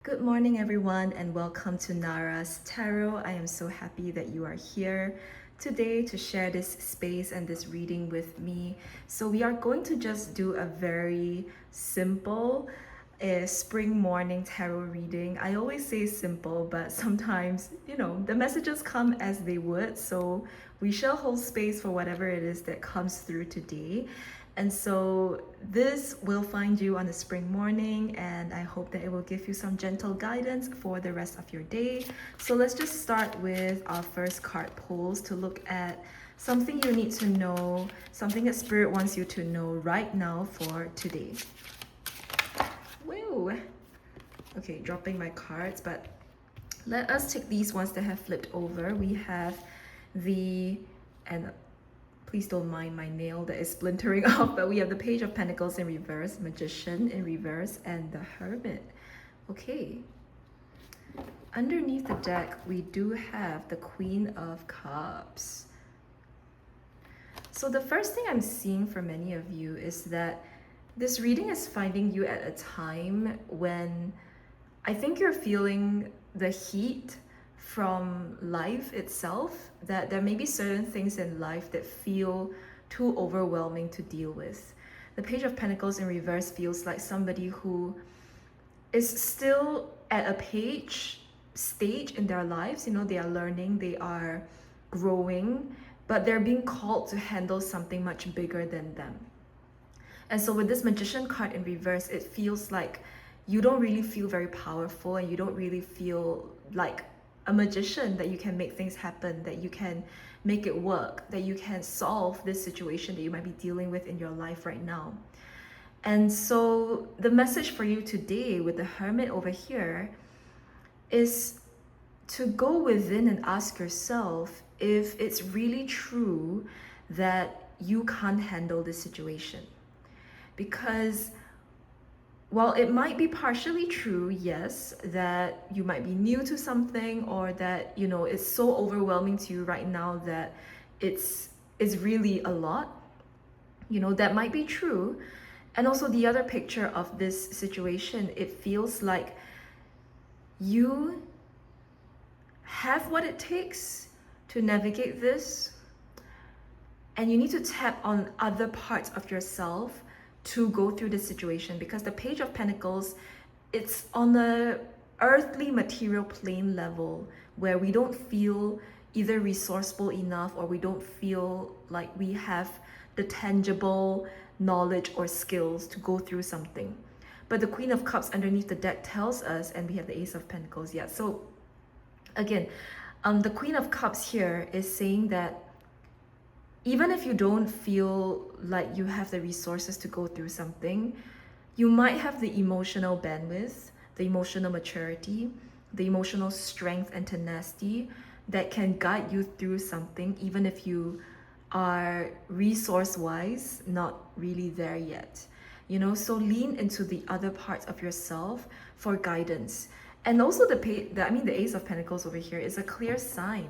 Good morning, everyone, and welcome to Nara's Tarot. I am so happy that you are here today to share this space and this reading with me. So, we are going to just do a very simple spring morning tarot reading. I always say simple, but sometimes, the messages come as they would. So, we shall hold space for whatever it is that comes through today. And so this will find you on a spring morning, and I hope that it will give you some gentle guidance for the rest of your day. So let's just start with our first card pulls to look at something you need to know, something that Spirit wants you to know right now for today. Woo! Okay, dropping my cards, but let us take these ones that have flipped over. We have and please don't mind my nail that is splintering off, but we have the Page of Pentacles in reverse, Magician in reverse, and the Hermit. Okay. Underneath the deck, we do have the Queen of Cups. So the first thing I'm seeing for many of you is that this reading is finding you at a time when I think you're feeling the heat from life itself, that there may be certain things in life that feel too overwhelming to deal with. The Page of Pentacles in reverse feels like somebody who is still at a stage in their lives. They are learning, they are growing, but they're being called to handle something much bigger than them. And so with this Magician card in reverse, it feels like you don't really feel very powerful, and you don't really feel like a magician, that you can make things happen, that you can make it work, that you can solve this situation that you might be dealing with in your life right now. And so the message for you today with the Hermit over here is to go within and ask yourself if it's really true that you can't handle this situation. Because while it might be partially true, yes, that you might be new to something, or that, it's so overwhelming to you right now that it's really a lot, that might be true. And also the other picture of this situation, it feels like you have what it takes to navigate this, and you need to tap on other parts of yourself to go through this situation, because the Page of Pentacles, it's on the earthly material plane level where we don't feel either resourceful enough, or we don't feel like we have the tangible knowledge or skills to go through something. But the Queen of Cups underneath the deck tells us, and we have the Ace of Pentacles. Yeah, so again, the Queen of Cups here is saying that even if you don't feel like you have the resources to go through something, you might have the emotional bandwidth, the emotional maturity, the emotional strength and tenacity that can guide you through something, even if you are resource-wise not really there yet. So lean into the other parts of yourself for guidance. And also the Ace of Pentacles over here is a clear sign.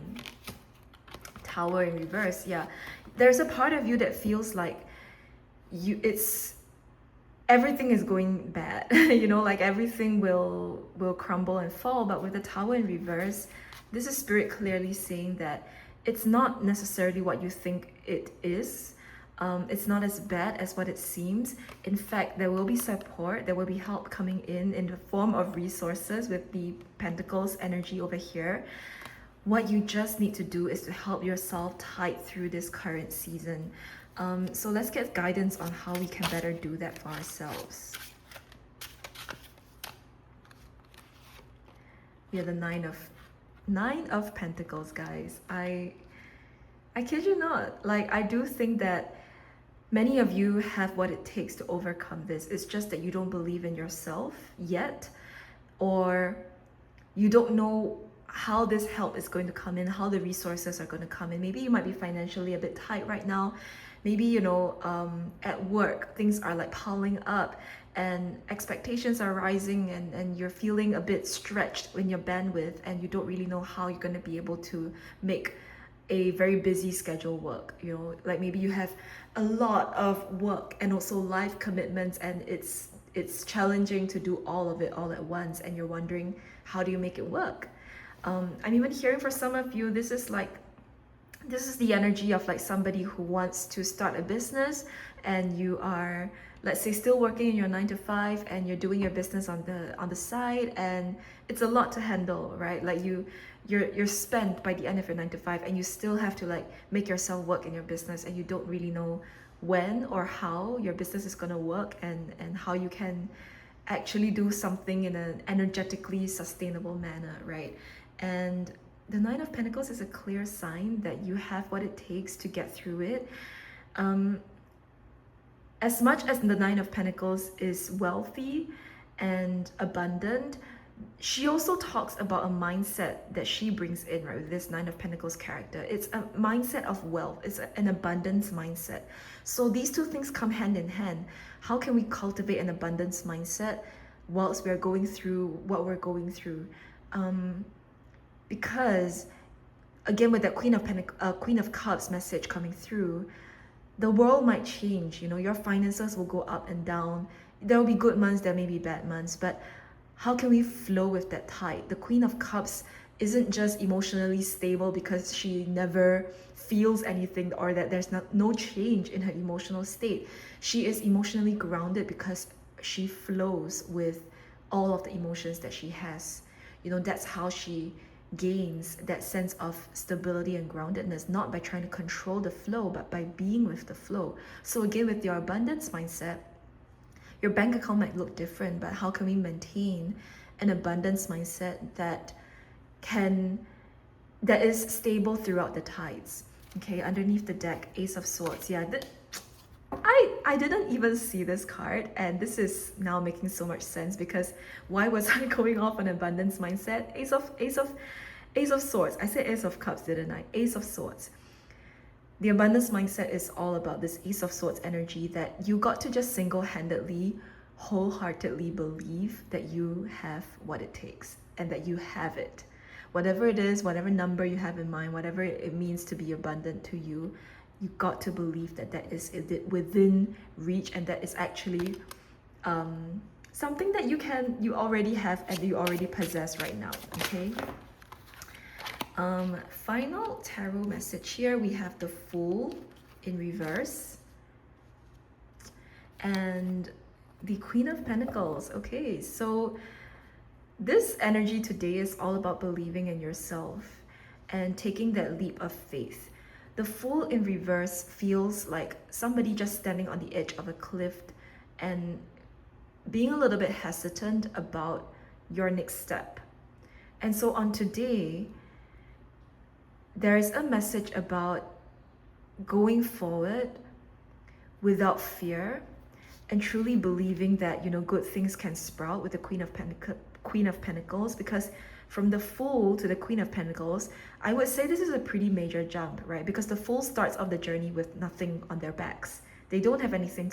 Tower in reverse, yeah. There's a part of you that feels like everything is going bad. Like everything will crumble and fall. But with the Tower in reverse, this is Spirit clearly saying that it's not necessarily what you think it is. It's not as bad as what it seems. In fact, there will be support, there will be help coming in the form of resources with the Pentacles energy over here. What you just need to do is to help yourself tide through this current season. So let's get guidance on how we can better do that for ourselves. We have the Nine of Pentacles, guys. I kid you not. Like, I do think that many of you have what it takes to overcome this. It's just that you don't believe in yourself yet, or you don't know how this help is going to come in, how the resources are going to come in. Maybe you might be financially a bit tight right now. Maybe, at work, things are like piling up and expectations are rising, and you're feeling a bit stretched in your bandwidth, and you don't really know how you're going to be able to make a very busy schedule work. Like maybe you have a lot of work and also life commitments, and it's challenging to do all of it all at once, and you're wondering, how do you make it work? I'm even hearing for some of you, this is the energy of like somebody who wants to start a business, and you are, let's say, still working in your 9 to 5, and you're doing your business on the side, and it's a lot to handle, right? Like you're spent by the end of your 9 to 5, and you still have to like make yourself work in your business, and you don't really know when or how your business is going to work, and how you can actually do something in an energetically sustainable manner, right? And the Nine of Pentacles is a clear sign that you have what it takes to get through it. As much as the Nine of Pentacles is wealthy and abundant, she also talks about a mindset that she brings in, right, with this Nine of Pentacles character. It's a mindset of wealth. It's an abundance mindset. So these two things come hand in hand. How can we cultivate an abundance mindset whilst we're going through what we're going through? Because again, with that Queen of Cups message coming through, the world might change. You know, your finances will go up and down. There will be good months, there may be bad months, but how can we flow with that tide? The Queen of Cups isn't just emotionally stable because she never feels anything, or that there's no change in her emotional state. She is emotionally grounded because she flows with all of the emotions that she has. You know, that's how she gains that sense of stability and groundedness, not by trying to control the flow, but by being with the flow. So again, with your abundance mindset, your bank account might look different, but how can we maintain an abundance mindset that is stable throughout the tides? Okay, underneath the deck, Ace of Swords. Yeah, I didn't even see this card, and this is now making so much sense, because why was I going off on abundance mindset? Ace of Swords. I said Ace of Cups, didn't I? Ace of Swords. The abundance mindset is all about this Ace of Swords energy, that you got to just single-handedly, wholeheartedly believe that you have what it takes, and that you have it. Whatever it is, whatever number you have in mind, whatever it means to be abundant to you, you got to believe that that is within reach, and that is actually something that you already have and you already possess right now. Okay. Final tarot message here, we have the Fool in reverse and the Queen of Pentacles. Okay, so this energy today is all about believing in yourself and taking that leap of faith. The Fool in reverse feels like somebody just standing on the edge of a cliff and being a little bit hesitant about your next step. And so on today, there is a message about going forward without fear and truly believing that, you know, good things can sprout with the Queen of Pentacles, because from the Fool to the Queen of Pentacles, I would say this is a pretty major jump, right? Because the Fool starts off the journey with nothing on their backs. They don't have anything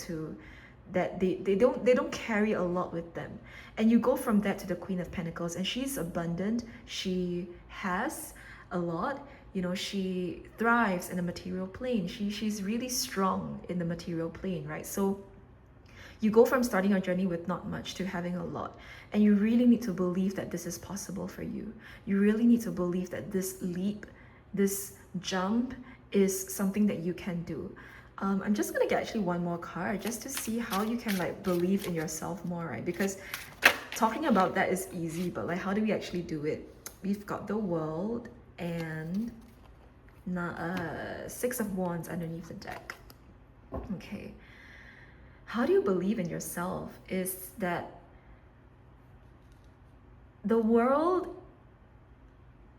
that they don't carry a lot with them. And you go from that to the Queen of Pentacles, and she's abundant. She has a lot. You know, she thrives in the material plane. She's really strong in the material plane, right? So you go from starting your journey with not much to having a lot. And you really need to believe that this is possible for you. You really need to believe that this leap, this jump is something that you can do. I'm just gonna get actually one more card just to see how you can like believe in yourself more, right? Because talking about that is easy, but like how do we actually do it? We've got the World and Six of Wands underneath the deck. Okay. How do you believe in yourself is that the world,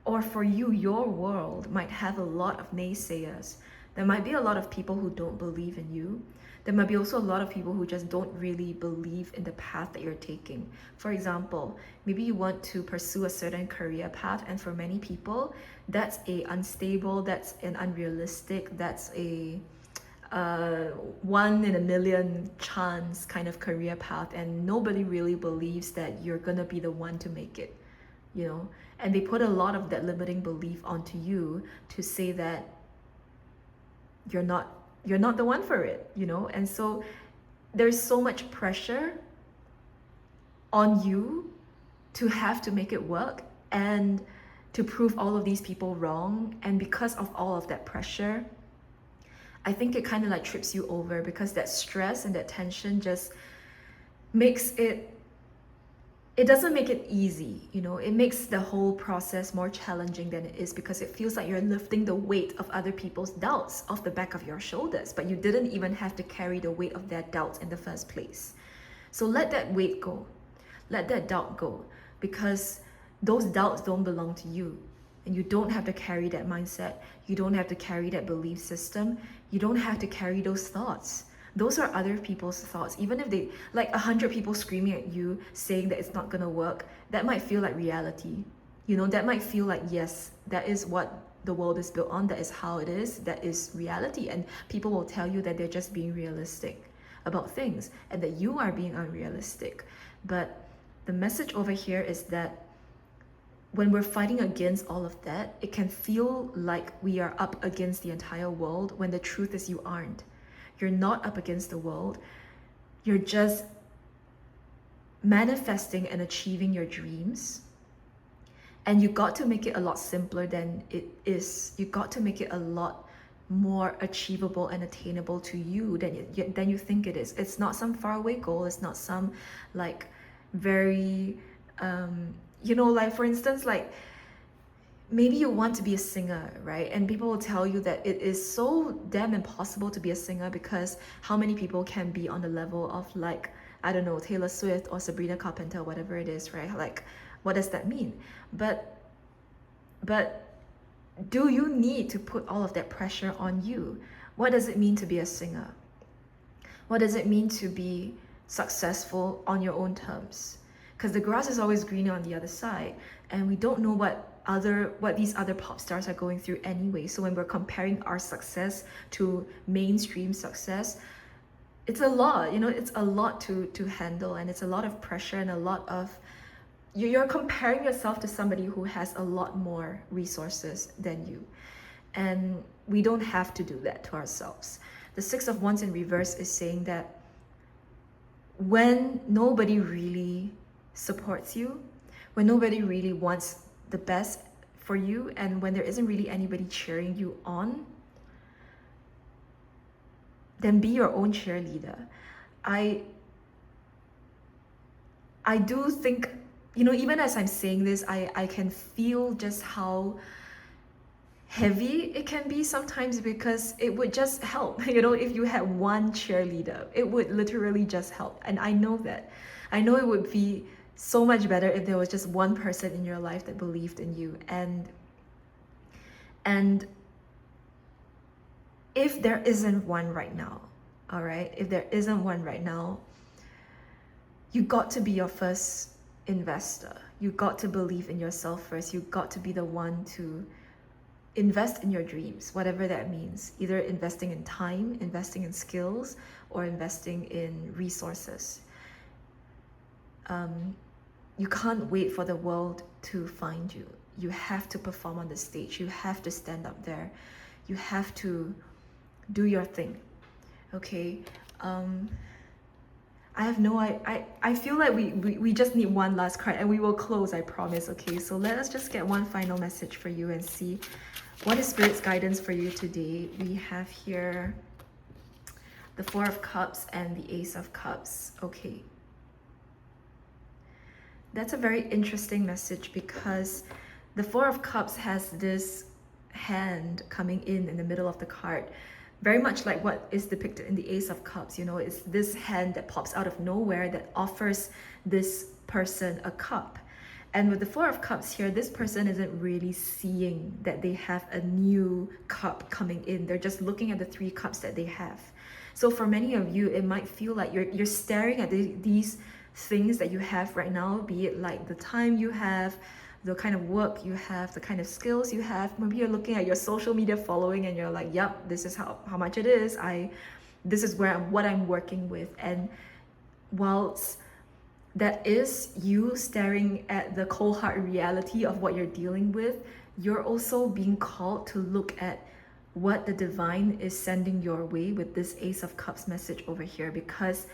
or for you, your world might have a lot of naysayers. There might be a lot of people who don't believe in you. There might be also a lot of people who just don't really believe in the path that you're taking. For example, maybe you want to pursue a certain career path, and for many people, that's a unstable, that's an unrealistic, that's a 1 in a million chance kind of career path, and nobody really believes that you're gonna be the one to make it, you know? And they put a lot of that limiting belief onto you to say that you're not the one for it, you know? And so there's so much pressure on you to have to make it work and to prove all of these people wrong. And because of all of that pressure, I think it kind of like trips you over, because that stress and that tension just makes it doesn't make it easy, you know. It makes the whole process more challenging than it is, because it feels like you're lifting the weight of other people's doubts off the back of your shoulders, but you didn't even have to carry the weight of their doubts in the first place. So let that weight go. Let that doubt go, because those doubts don't belong to you. And you don't have to carry that mindset. You don't have to carry that belief system. You don't have to carry those thoughts. Those are other people's thoughts. Even if they, like 100 people screaming at you saying that it's not gonna work, that might feel like reality. You know, that might feel like, yes, that is what the world is built on, that is how it is, that is reality. And people will tell you that they're just being realistic about things and that you are being unrealistic. But the message over here is that when we're fighting against all of that, it can feel like we are up against the entire world, when the truth is you aren't. You're not up against the world. You're just manifesting and achieving your dreams. And you got to make it a lot simpler than it is. You got to make it a lot more achievable and attainable to you than you think it is. It's not some faraway goal. It's not some like very you know, like for instance, like maybe you want to be a singer, right? And people will tell you that it is so damn impossible to be a singer, because how many people can be on the level of, like, I don't know, Taylor Swift or Sabrina Carpenter, whatever it is, right? Like, what does that mean? But do you need to put all of that pressure on you? What does it mean to be a singer? What does it mean to be successful on your own terms? Because the grass is always greener on the other side, and we don't know what these other pop stars are going through anyway. So when we're comparing our success to mainstream success, it's a lot, you know. It's a lot to handle, and it's a lot of pressure, and a lot of you're comparing yourself to somebody who has a lot more resources than you, and we don't have to do that to ourselves. The Six of Wands in reverse is saying that when nobody really supports you, when nobody really wants the best for you, and when there isn't really anybody cheering you on, then be your own cheerleader. I do think, you know, even as I'm saying this, I can feel just how heavy it can be sometimes, because it would just help, you know, if you had one cheerleader, it would literally just help. And I know that. I know it would be so much better if there was just one person in your life that believed in you. And if there isn't one right now, all right, if there isn't one right now, you got to be your first investor. You got to believe in yourself first. You got to be the one to invest in your dreams, whatever that means, either investing in time, investing in skills, or investing in resources. You can't wait for the world to find you. You have to perform on the stage. You have to stand up there. You have to do your thing. Okay. I feel like we just need one last card, and we will close, I promise. Okay, so let us just get one final message for you and see what is Spirit's guidance for you today. We have here the Four of Cups and the Ace of Cups. Okay. That's a very interesting message, because the Four of Cups has this hand coming in the middle of the card, very much like what is depicted in the Ace of Cups. You know, it's this hand that pops out of nowhere that offers this person a cup. And with the Four of Cups here, this person isn't really seeing that they have a new cup coming in. They're just looking at the three cups that they have. So for many of you, it might feel like you're staring at these things that you have right now, be it like the time you have, the kind of work you have, the kind of skills you have. Maybe you're looking at your social media following and you're like, yep, this is how much it is. This is what I'm working with. And whilst that is you staring at the cold hard reality of what you're dealing with, you're also being called to look at what the divine is sending your way with this Ace of Cups message over here, because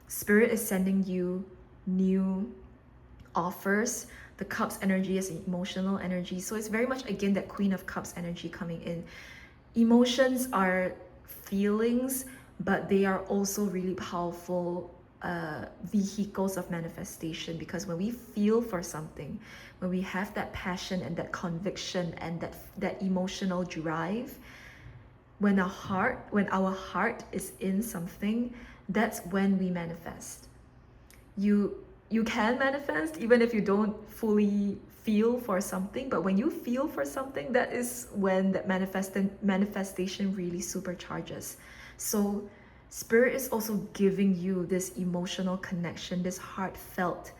Spirit is sending you new offers. The Cups energy is emotional energy. So it's very much, again, that Queen of Cups energy coming in. Emotions are feelings, but they are also really powerful vehicles of manifestation, because when we feel for something, when we have that passion and that conviction and that emotional drive, when our heart is in something, that's when we manifest. You can manifest even if you don't fully feel for something, but when you feel for something, that is when that manifestation really supercharges. So spirit is also giving you this emotional connection, this heartfelt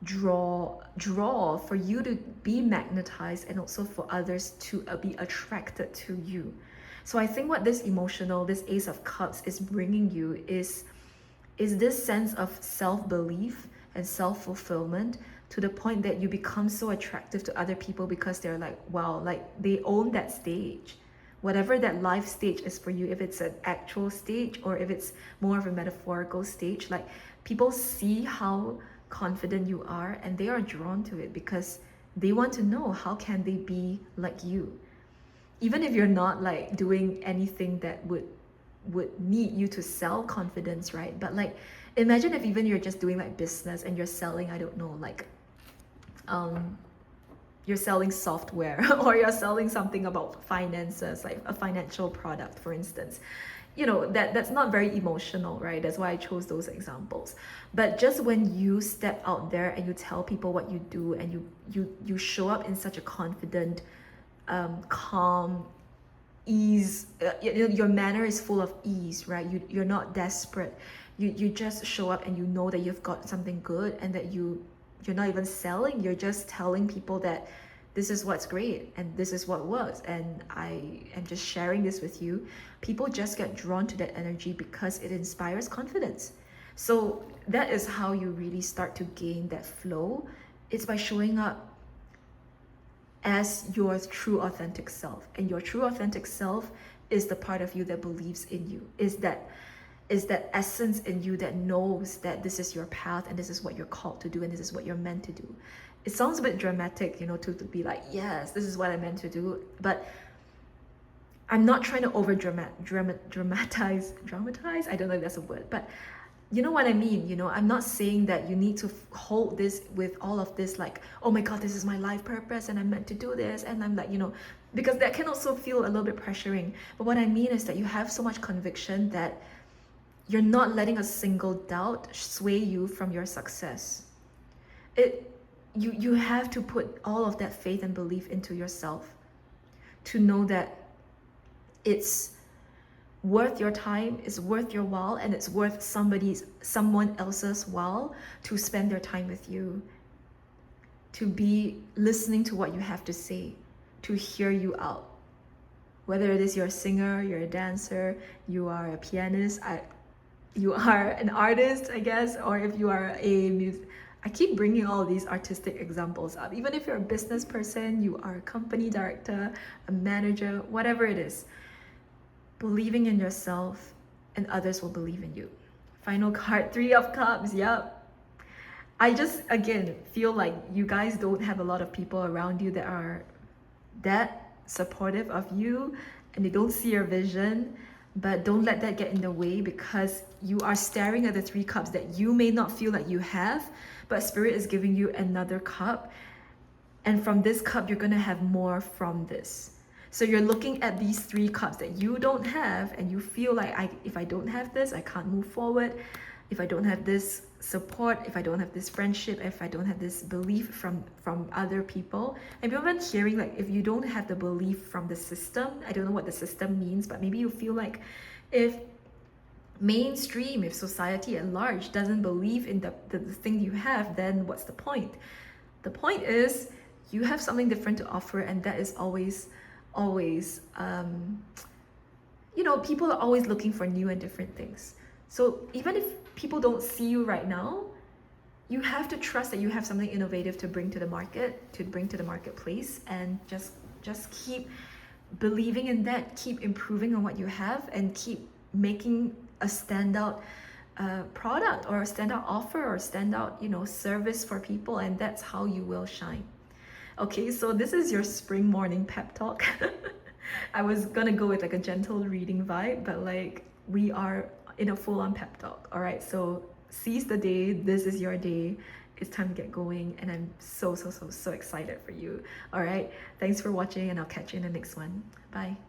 draw for you to be magnetized, and also for others to be attracted to you. So I think what this Ace of Cups is bringing you is this sense of self-belief and self-fulfillment, to the point that you become so attractive to other people because they're like, wow, like they own that stage. Whatever that life stage is for you, if it's an actual stage or if it's more of a metaphorical stage, like people see how confident you are and they are drawn to it because they want to know how can they be like you. Even if you're not like doing anything that would need you to sell confidence, right? But like imagine if even you're just doing like business and you're selling, I don't know, like you're selling software or you're selling something about finances, like a financial product, for instance. You know, that's not very emotional, right? That's why I chose those examples. But just when you step out there and you tell people what you do, and you show up in such a confident, calm, ease, your manner is full of ease, right? You're not desperate. You just show up and you know that you've got something good, and that you're not even selling, you're just telling people that this is what's great and this is what works, and I am just sharing this with you. People just get drawn to that energy because it inspires confidence. So that is how you really start to gain that flow. It's by showing up as your true authentic self, and your true authentic self is the part of you that believes in you, is that essence in you that knows that this is your path and this is what you're called to do and this is what you're meant to do. It sounds a bit dramatic, you know, to be like, yes, this is what I'm meant to do, but I'm not trying to over dramatize. I don't know if that's a word, but you know what I mean. You know, I'm not saying that you need to hold this with all of this like, oh my god, this is my life purpose and I'm meant to do this, and I'm like, you know, because that can also feel a little bit pressuring. But what I mean is that you have so much conviction that you're not letting a single doubt sway you from your success. You have to put all of that faith and belief into yourself to know that it's worth your time, it's worth your while, and it's worth someone else's while to spend their time with you, to be listening to what you have to say, to hear you out. Whether it is you're a singer, you're a dancer, you are a pianist, you are an artist, I guess, or if you are I keep bringing all these artistic examples up. Even if you're a business person, you are a company director, a manager, whatever it is, believing in yourself and others will believe in you. Final card, 3 of Cups. Yep. I just, again, feel like you guys don't have a lot of people around you that are that supportive of you and they don't see your vision. But don't let that get in the way, because you are staring at the 3 cups that you may not feel like you have, but Spirit is giving you another cup. And from this cup, you're going to have more from this. So you're looking at these 3 cups that you don't have, and you feel like, if I don't have this, I can't move forward. If I don't have this support, if I don't have this friendship, if I don't have this belief from other people. And we've been hearing like, if you don't have the belief from the system, I don't know what the system means, but maybe you feel like if society at large doesn't believe in the thing you have, then what's the point? The point is you have something different to offer, and that is always you know, people are always looking for new and different things. So even if people don't see you right now, you have to trust that you have something innovative to bring to the marketplace, and just keep believing in that, keep improving on what you have, and keep making a standout product or a standout offer or standout, you know, service for people, and that's how you will shine. Okay, so this is your spring morning pep talk. I was gonna go with like a gentle reading vibe, but like we are in a full-on pep talk. All right, so seize the day. This is your day. It's time to get going, and I'm so excited for you. All right, thanks for watching, and I'll catch you in the next one. Bye.